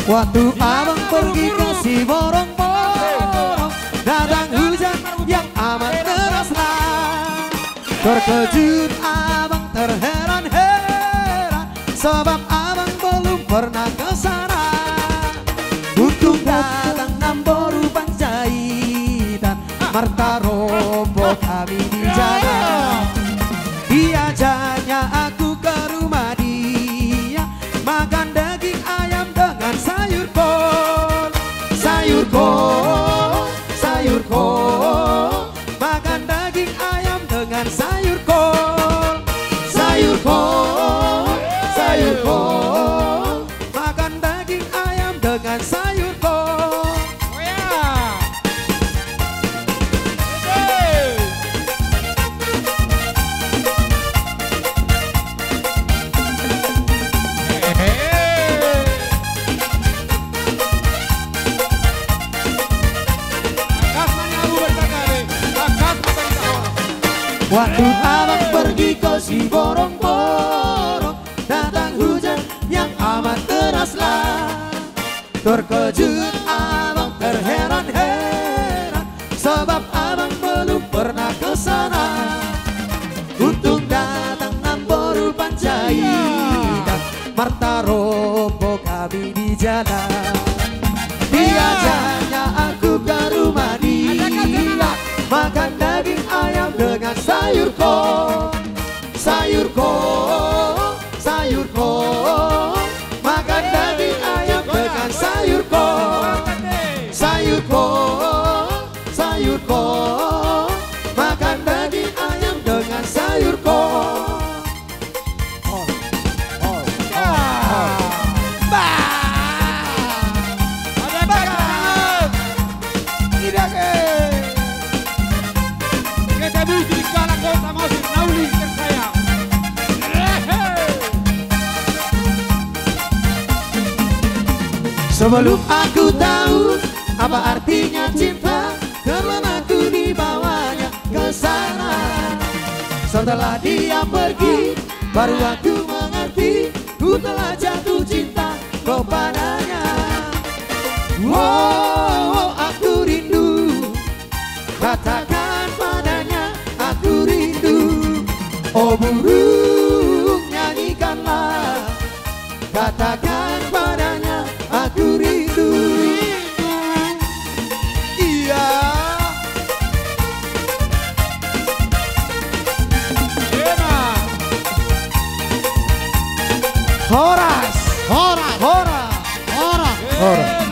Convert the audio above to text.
Waktu abang pergi ke si borong-borong, datang hujan yang amat deraslah. Terkejut abang terheran-heran, sebab abang belum pernah ke sana. Untung datang Namboru Panjaitan, Marta Robo kami di jalan. Diajaknya aku ke rumah dia, makan daging ayam dengan sayur kol. Sayur kol, sayur kol, makan daging ayam dengan sayur kol. Sayur kol, sayur kol, makan daging ayam dengan sayur kol. Oh ya. Waktu abang pergi ke si borong-borong, datang hujan yang amat deraslah. Terkejut abang terheran-heran, sebab abang belum pernah ke sana. Untung datang Namboru Panjaitan, Marta Robo kami di jalan. Diajaknya aku ke rumah dia, makan daging ayam dengan sayur kol. Sayur kol, sayur kol, makan daging ayam dengan sayur kol. Sayur kol, sayur kol, makan daging ayam dengan sayur kol. Sebelum aku tahu apa artinya cinta, sebelum aku dibawanya ke sana. Setelah dia pergi, baru aku mengerti, ku telah jatuh cinta kepadanya. Wow, aku rindu, katakan padanya aku rindu. Oh burung nyanyikanlah, katakan padanya aku rindu. Iya. Horas, horas, horas, horas, horas.